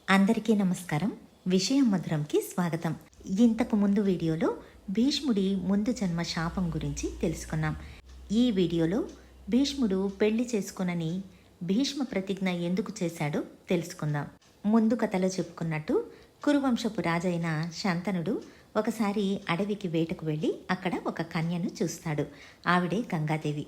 అందరికీ నమస్కారం. విషయం మధురంకి స్వాగతం. ఇంతకు ముందు వీడియోలో భీష్ముడి ముందు జన్మ శాపం గురించి తెలుసుకున్నాం. ఈ వీడియోలో భీష్ముడు పెళ్లి చేసుకునని భీష్మ ప్రతిజ్ఞ ఎందుకు చేశాడో తెలుసుకుందాం. ముందు కథలో చెప్పుకున్నట్టు కురువంశపు రాజైన శంతనుడు ఒకసారి అడవికి వేటకు వెళ్ళి అక్కడ ఒక కన్యను చూస్తాడు. ఆవిడే గంగాదేవి.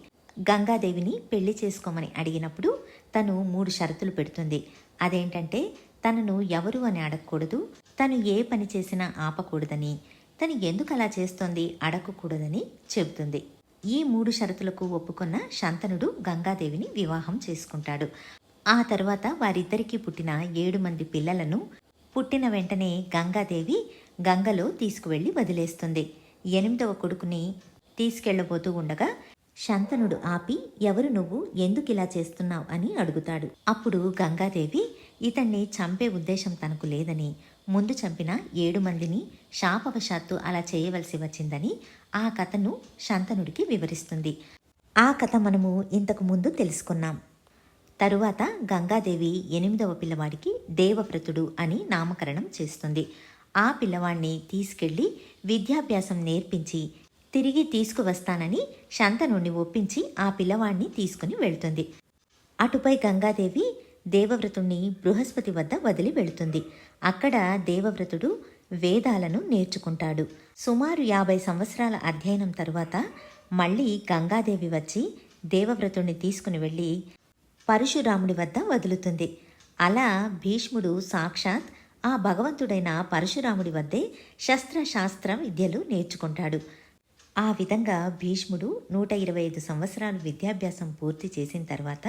గంగాదేవిని పెళ్లి చేసుకోమని అడిగినప్పుడు తను 3 షరతులు పెడుతుంది. అదేంటంటే తనను ఎవరు అని అడగకూడదు, తను ఏ పని చేసినా ఆపకూడదని, తను ఎందుకు అలా చేస్తోంది అడగకూడదని చెబుతుంది. ఈ 3 షరతులకు ఒప్పుకున్న శంతనుడు గంగాదేవిని వివాహం చేసుకుంటాడు. ఆ తర్వాత వారిద్దరికీ పుట్టిన 7 మంది పిల్లలను పుట్టిన వెంటనే గంగాదేవి గంగలో తీసుకువెళ్ళి వదిలేస్తుంది. 8వ కొడుకుని తీసుకెళ్లబోతూ ఉండగా శంతనుడు ఆపి, ఎవరు నువ్వు, ఎందుకు ఇలా చేస్తున్నావు అని అడుగుతాడు. అప్పుడు గంగాదేవి ఇతన్ని చంపే ఉద్దేశం తనకు లేదని, ముందు చంపిన 7 మందిని శాపవశాత్తు అలా చేయవలసి వచ్చిందని ఆ కథను శంతనుడికి వివరిస్తుంది. ఆ కథ మనము ఇంతకు ముందు తెలుసుకున్నాం. తరువాత గంగాదేవి 8వ పిల్లవాడికి దేవవ్రతుడు అని నామకరణం చేస్తుంది. ఆ పిల్లవాడిని తీసుకెళ్లి విద్యాభ్యాసం నేర్పించి తిరిగి తీసుకువస్తానని శంతనుడిని ఒప్పించి ఆ పిల్లవాడిని తీసుకుని వెళ్తుంది. అటుపై గంగాదేవి దేవవ్రతుణ్ణి బృహస్పతి వద్ద వదిలి వెళుతుంది. అక్కడ దేవవ్రతుడు వేదాలను నేర్చుకుంటాడు. సుమారు 50 సంవత్సరాల అధ్యయనం తరువాత మళ్ళీ గంగాదేవి వచ్చి దేవవ్రతుణ్ణి తీసుకుని వెళ్ళి పరశురాముడి వద్ద వదులుతుంది. అలా భీష్ముడు సాక్షాత్ ఆ భగవంతుడైన పరశురాముడి వద్దే శస్త్రశాస్త్ర విద్యలు నేర్చుకుంటాడు. ఆ విధంగా భీష్ముడు 125 సంవత్సరాలు విద్యాభ్యాసం పూర్తి చేసిన తర్వాత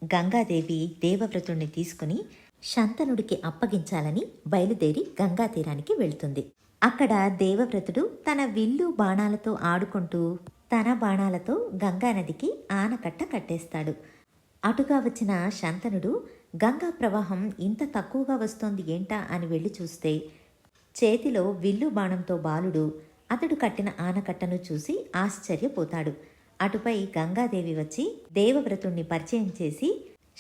గంగాదేవి దేవవ్రతుణ్ణి తీసుకుని శంతనుడికి అప్పగించాలని బయలుదేరి గంగా తీరానికి వెళ్తుంది. అక్కడ దేవవ్రతుడు తన విల్లు బాణాలతో ఆడుకుంటూ తన బాణాలతో గంగానదికి ఆనకట్ట కట్టేస్తాడు. అటుగా వచ్చిన శంతనుడు గంగా ప్రవాహం ఇంత తక్కువగా వస్తోంది ఏంటా అని వెళ్ళి చూస్తే చేతిలో విల్లు బాణంతో బాలుడు అతడు కట్టిన ఆనకట్టను చూసి ఆశ్చర్యపోతాడు. అటుపై గంగాదేవి వచ్చి దేవవ్రతుణ్ణి పరిచయం చేసి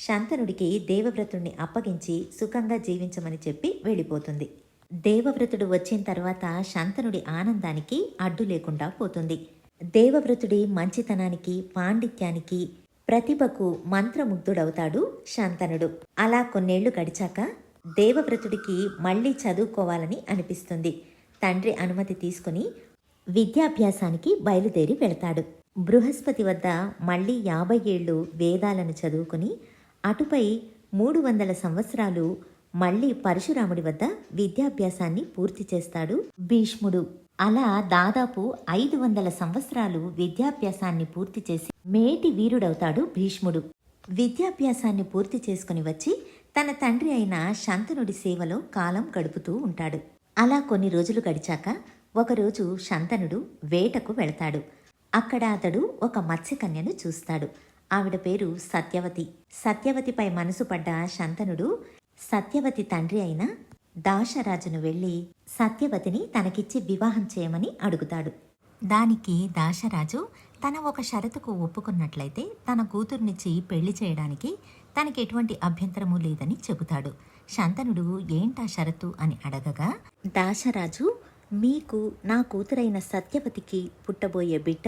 శంతనుడికి దేవవ్రతుణ్ణి అప్పగించి సుఖంగా జీవించమని చెప్పి వెళ్ళిపోతుంది. దేవవ్రతుడు వచ్చిన తర్వాత శంతనుడి ఆనందానికి అడ్డు లేకుండా పోతుంది. దేవవ్రతుడి మంచితనానికి, పాండిత్యానికి, ప్రతిభకు మంత్రముగ్ధుడవుతాడు శంతనుడు. అలా కొన్నేళ్లు గడిచాక దేవవ్రతుడికి మళ్ళీ చదువుకోవాలని అనిపిస్తుంది. తండ్రి అనుమతి తీసుకుని విద్యాభ్యాసానికి బయలుదేరి వెళతాడు. బృహస్పతి వద్ద మళ్ళీ 50 ఏళ్ళు వేదాలను చదువుకుని అటుపై 300 సంవత్సరాలు మళ్ళీ పరశురాముడి వద్ద విద్యాభ్యాసాన్ని పూర్తి చేస్తాడు భీష్ముడు. అలా దాదాపు 500 సంవత్సరాలు విద్యాభ్యాసాన్ని పూర్తి చేసి మేటి వీరుడవుతాడు భీష్ముడు. విద్యాభ్యాసాన్ని పూర్తి చేసుకుని వచ్చి తన తండ్రి అయిన శంతనుడి సేవలో కాలం గడుపుతూ ఉంటాడు. అలా కొన్ని రోజులు గడిచాక ఒకరోజు శంతనుడు వేటకు వెళతాడు. అక్కడ అతడు ఒక మత్స్యకన్యను చూస్తాడు. ఆవిడ పేరు సత్యవతి. సత్యవతిపై మనసు పడ్డ శంతనుడు సత్యవతి తండ్రి అయిన దాశరాజును వెళ్ళి సత్యవతిని తనకిచ్చి వివాహం చేయమని అడుగుతాడు. దానికి దాశరాజు తన ఒక షరతుకు ఒప్పుకున్నట్లయితే తన కూతుర్నిచ్చి పెళ్లి చేయడానికి తనకి ఎటువంటి అభ్యంతరము లేదని చెబుతాడు. శంతనుడు ఏంటా షరతు అని అడగగా దాశరాజు, మీకు నా కూతురైన సత్యవతికి పుట్టబోయే బిడ్డ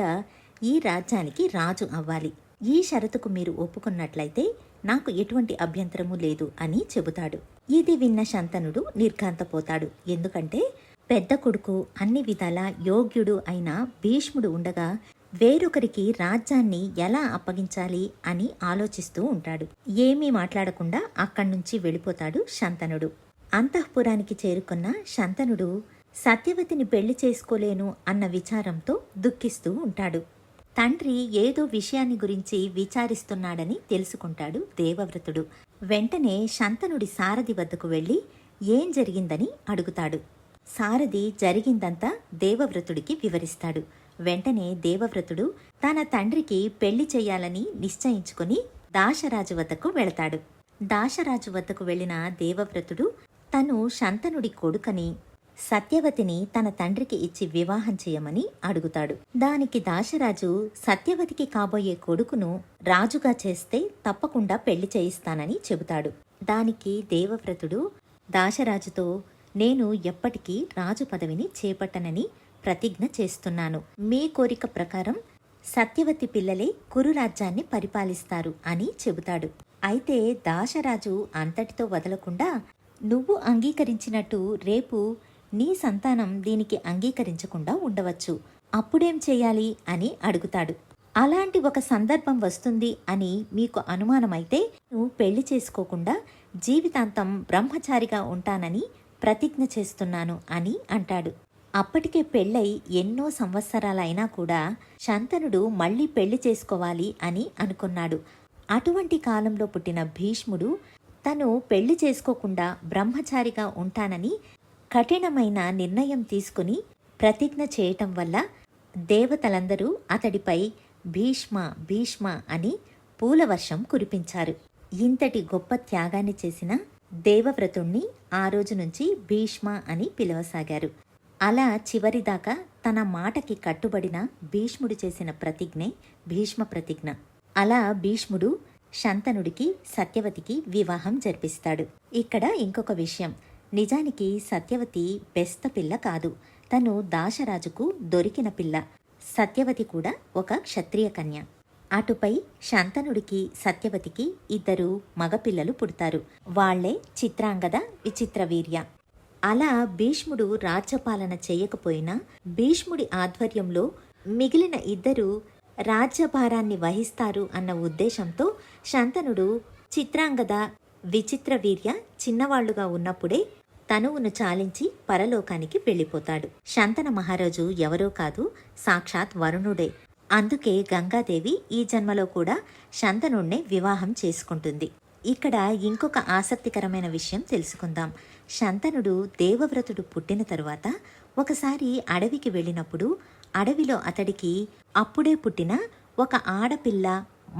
ఈ రాజ్యానికి రాజు అవ్వాలి. ఈ షరతుకు మీరు ఒప్పుకున్నట్లయితే నాకు ఎటువంటి అభ్యంతరము లేదు అని చెబుతాడు. ఇది విన్న శంతనుడు నిర్ఘాంతపోతాడు. ఎందుకంటే పెద్ద కొడుకు అన్ని విధాలా యోగ్యుడు అయిన భీష్ముడు ఉండగా వేరొకరికి రాజ్యాన్ని ఎలా అప్పగించాలి అని ఆలోచిస్తూ ఉంటాడు. ఏమీ మాట్లాడకుండా అక్కడి నుంచి వెళ్ళిపోతాడు శంతనుడు. అంతఃపురానికి చేరుకున్న శంతనుడు సత్యవతిని పెళ్లి చేసుకోలేను అన్న విచారంతో దుఃఖిస్తూ ఉంటాడు. తండ్రి ఏదో విషయాన్ని గురించి విచారిస్తున్నాడని తెలుసుకుంటాడు దేవవ్రతుడు. వెంటనే శంతనుడి సారథి వద్దకు వెళ్ళి ఏం జరిగిందని అడుగుతాడు. సారథి జరిగిందంతా దేవవ్రతుడికి వివరిస్తాడు. వెంటనే దేవవ్రతుడు తన తండ్రికి పెళ్లి చెయ్యాలని నిశ్చయించుకుని దాశరాజు వద్దకు వెళతాడు. దాశరాజు వద్దకు వెళ్లిన దేవవ్రతుడు తను శంతనుడి కొడుకని సత్యవతిని తన తండ్రికి ఇచ్చి వివాహం చేయమని అడుగుతాడు. దానికి దాశరాజు సత్యవతికి కాబోయే కొడుకును రాజుగా చేస్తే తప్పకుండా పెళ్లి చేయిస్తానని చెబుతాడు. దానికి దేవవ్రతుడు దాశరాజుతో నేను ఎప్పటికీ రాజు పదవిని చేపట్టనని ప్రతిజ్ఞ చేస్తున్నాను. మీ కోరిక ప్రకారం సత్యవతి పిల్లలే కురురాజ్యాన్ని పరిపాలిస్తారు అని చెబుతాడు. అయితే దాశరాజు అంతటితో వదలకుండా నువ్వు అంగీకరించినట్టు రేపు నీ సంతానం దీనికి అంగీకరించకుండా ఉండవచ్చు, అప్పుడేం చేయాలి అని అడుగుతాడు. అలాంటి ఒక సందర్భం వస్తుంది అని మీకు అనుమానమైతే నువ్వు పెళ్లి చేసుకోకుండా జీవితాంతం బ్రహ్మచారిగా ఉంటానని ప్రతిజ్ఞ చేస్తున్నాను అని అంటాడు. అప్పటికే పెళ్ళై ఎన్నో సంవత్సరాలైనా కూడా శంతనుడు మళ్ళీ పెళ్లి చేసుకోవాలి అని అనుకున్నాడు. అటువంటి కాలంలో పుట్టిన భీష్ముడు తను పెళ్లి చేసుకోకుండా బ్రహ్మచారిగా ఉంటానని కఠినమైన నిర్ణయం తీసుకుని ప్రతిజ్ఞ చేయటం వల్ల దేవతలందరూ అతడిపై భీష్మ భీష్మ అని పూలవర్షం కురిపించారు. ఇంతటి గొప్ప త్యాగాన్ని చేసిన దేవవ్రతుణ్ణి ఆ రోజు నుంచి భీష్మ అని పిలవసాగారు. అలా చివరిదాకా తన మాటకి కట్టుబడిన భీష్ముడు చేసిన ప్రతిజ్ఞే భీష్మ ప్రతిజ్ఞ. అలా భీష్ముడు శంతనుడికి సత్యవతికి వివాహం జరిపిస్తాడు. ఇక్కడ ఇంకొక విషయం, నిజానికి సత్యవతి బెస్త పిల్ల కాదు, తను దాశరాజుకు దొరికిన పిల్ల. సత్యవతి కూడా ఒక క్షత్రియ కన్య. అటుపై శంతనుడికి సత్యవతికి 2 మగపిల్లలు పుడతారు. వాళ్లే చిత్రాంగద, విచిత్రవీర్య. అలా భీష్ముడు రాజ్యపాలన చేయకపోయినా భీష్ముడి ఆధ్వర్యంలో మిగిలిన 2 రాజ్యభారాన్ని వహిస్తారు అన్న ఉద్దేశంతో శంతనుడు చిత్రాంగద, విచిత్రవీర్య చిన్నవాళ్లుగా ఉన్నప్పుడే తనువును చాలించి పరలోకానికి వెళ్ళిపోతాడు. శంతన మహారాజు ఎవరో కాదు, సాక్షాత్ వరుణుడే. అందుకే గంగాదేవి ఈ జన్మలో కూడా శంతనుడినే వివాహం చేసుకుంటుంది. ఇక్కడ ఇంకొక ఆసక్తికరమైన విషయం తెలుసుకుందాం. శంతనుడు దేవవ్రతుడు పుట్టిన తరువాత ఒకసారి అడవికి వెళ్ళినప్పుడు అడవిలో అతడికి అప్పుడే పుట్టిన ఒక ఆడపిల్ల,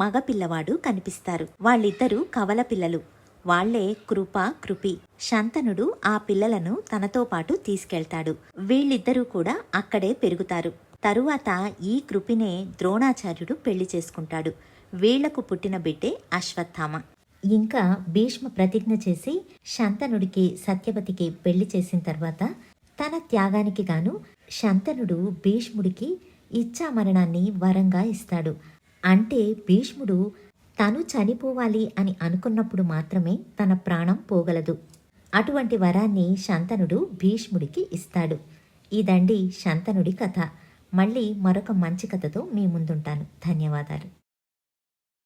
మగపిల్లవాడు కనిపిస్తారు. వాళ్ళిద్దరూ కవల పిల్లలు. వాళ్లే కృప, కృపి. శంతనుడు ఆ పిల్లలను తనతో పాటు తీసుకెళ్తాడు. వీళ్ళిద్దరూ కూడా అక్కడే పెరుగుతారు. తరువాత ఈ కృపినే ద్రోణాచార్యుడు పెళ్లి చేసుకుంటాడు. వీళ్లకు పుట్టిన బిడ్డే అశ్వత్థామ. ఇంకా భీష్మ ప్రతిజ్ఞ చేసి శంతనుడికి సత్యవతికి పెళ్లి చేసిన తర్వాత తన త్యాగానికి గాను శంతనుడు భీష్ముడికి ఇచ్ఛామరణాన్ని వరంగా ఇస్తాడు. అంటే భీష్ముడు తను చనిపోవాలి అని అనుకున్నప్పుడు మాత్రమే తన ప్రాణం పోగలదు. అటువంటి వరాన్ని శంతనుడు భీష్ముడికి ఇస్తాడు. ఇదండి శంతనుడి కథ. మళ్ళీ మరొక మంచి కథతో మీ ముందుంటాను. ధన్యవాదాలు.